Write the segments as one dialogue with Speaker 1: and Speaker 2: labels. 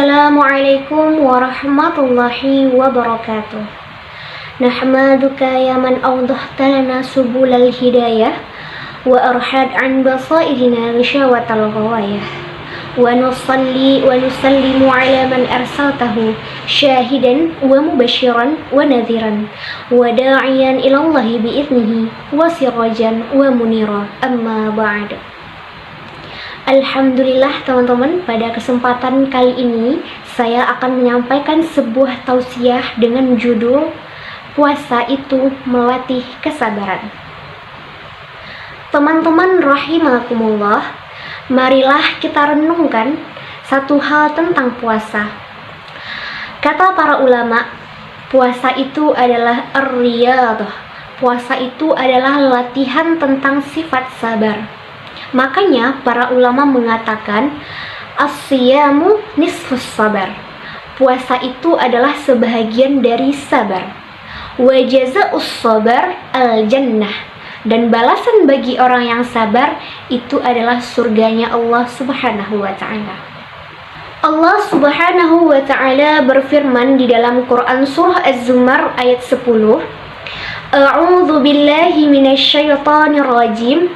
Speaker 1: Assalamualaikum warahmatullahi wabarakatuh. Nahmaduka ya man awdahta lana subulal hidayah wa arhad an basairina gishawatal ghawayah wa nusalli wa nusallimu ala man arsaltahu syahidan wa mubashiran wa nadhiran wa da'iyan ilallahi bi'idnihi wa sirajan wa munira amma ba'd. Alhamdulillah teman-teman, pada kesempatan kali ini saya akan menyampaikan sebuah tausiah dengan judul Puasa itu melatih kesabaran. Teman-teman rahimakumullah, marilah kita renungkan satu hal tentang puasa. Kata para ulama, puasa itu adalah ar-riyadhah. Puasa itu adalah latihan tentang sifat sabar. Makanya para ulama mengatakan as-siyamu nisfus sabar. Puasa itu adalah sebahagian dari sabar. Wa jazaa'us sabar al-jannah. Dan balasan bagi orang yang sabar itu adalah surganya Allah Subhanahu wa taala. Allah Subhanahu wa taala berfirman di dalam Quran surah Az-Zumar ayat 10. A'udzu billahi minasyaitonir rajim.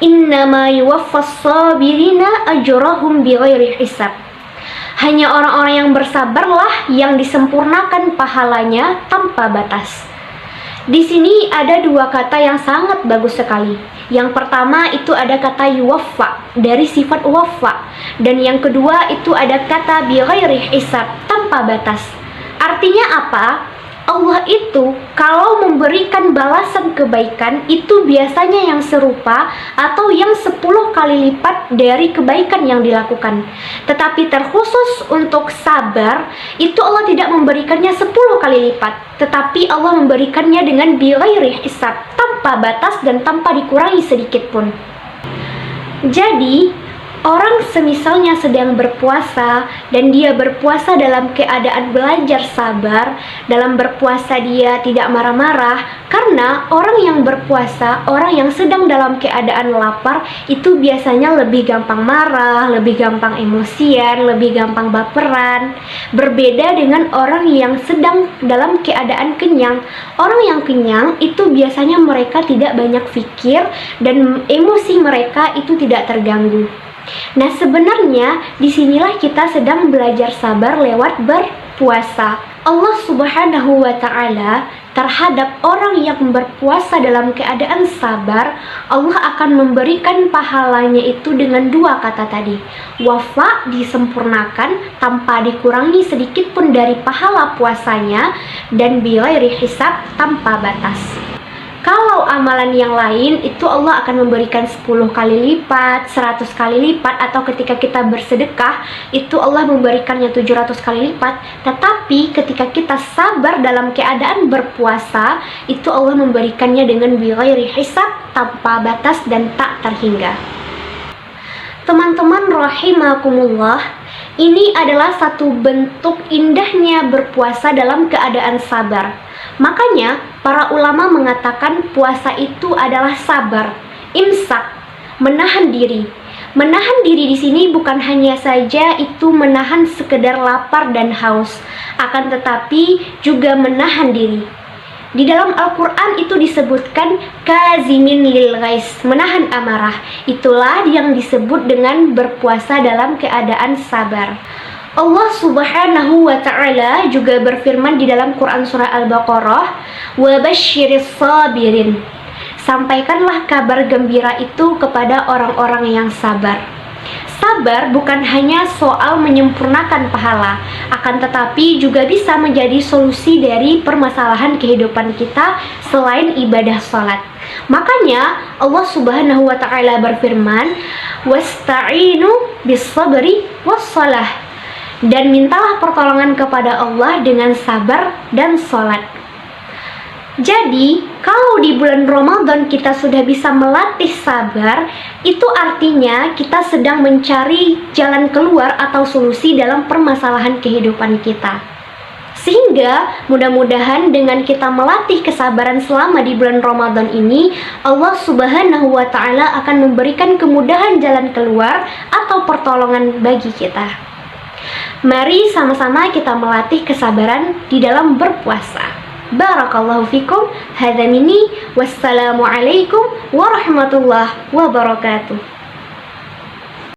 Speaker 1: Innama yuwaffas sabirina ajrahum bighairi hisab. Hanya orang-orang yang bersabarlah yang disempurnakan pahalanya tanpa batas. Di sini ada dua kata yang sangat bagus sekali. Yang pertama itu ada kata yuwaffa dari sifat waffa, dan yang kedua itu ada kata bighairi hisab, tanpa batas. Artinya apa? Allah itu kalau memberikan balasan kebaikan itu biasanya yang serupa atau yang 10 kali lipat dari kebaikan yang dilakukan. Tetapi terkhusus untuk sabar itu Allah tidak memberikannya 10 kali lipat, tetapi Allah memberikannya dengan bighairi hisab, tanpa batas dan tanpa dikurangi sedikit pun. Jadi orang semisalnya sedang berpuasa dan dia berpuasa dalam keadaan belajar sabar, dalam berpuasa dia tidak marah-marah, karena orang yang berpuasa, orang yang sedang dalam keadaan lapar itu biasanya lebih gampang marah, lebih gampang emosian, lebih gampang baperan. Berbeda dengan orang yang sedang dalam keadaan kenyang. Orang yang kenyang itu biasanya mereka tidak banyak pikir dan emosi mereka itu tidak terganggu. Nah, sebenarnya disinilah kita sedang belajar sabar lewat berpuasa. Allah Subhanahu wa ta'ala terhadap orang yang berpuasa dalam keadaan sabar, Allah akan memberikan pahalanya itu dengan dua kata tadi. Wafa, disempurnakan tanpa dikurangi sedikit pun dari pahala puasanya, dan bighairi hisab, tanpa batas. Kalau amalan yang lain itu Allah akan memberikan 10 kali lipat, 100 kali lipat, atau ketika kita bersedekah itu Allah memberikannya 700 kali lipat. Tetapi ketika kita sabar dalam keadaan berpuasa itu Allah memberikannya dengan bighairi hisab, tanpa batas dan tak terhingga. Teman-teman rahimakumullah, ini adalah satu bentuk indahnya berpuasa dalam keadaan sabar. Makanya para ulama mengatakan puasa itu adalah sabar, imsak, menahan diri. Menahan diri di sini bukan hanya saja itu menahan sekedar lapar dan haus, akan tetapi juga menahan diri. Di dalam Al-Quran itu disebutkan kazimin lil ghais, menahan amarah. Itulah yang disebut dengan berpuasa dalam keadaan sabar. Allah Subhanahu wa ta'ala juga berfirman di dalam Quran surah Al-Baqarah, wa basyiris sabirin. Sampaikanlah kabar gembira itu kepada orang-orang yang sabar. Sabar bukan hanya soal menyempurnakan pahala, akan tetapi juga bisa menjadi solusi dari permasalahan kehidupan kita selain ibadah salat. Makanya Allah Subhanahu wa ta'ala berfirman, wasta'inu bis-sabri was-salah. Dan mintalah pertolongan kepada Allah dengan sabar dan sholat. Jadi, kalau di bulan Ramadan kita sudah bisa melatih sabar, itu artinya kita sedang mencari jalan keluar atau solusi dalam permasalahan kehidupan kita. Sehingga mudah-mudahan dengan kita melatih kesabaran selama di bulan Ramadan ini, Allah Subhanahu wa ta'ala akan memberikan kemudahan jalan keluar atau pertolongan bagi kita. Mari sama-sama kita melatih kesabaran di dalam berpuasa. Barakallahu fikum. Hadza minni. Wassalamualaikum warahmatullahi wabarakatuh.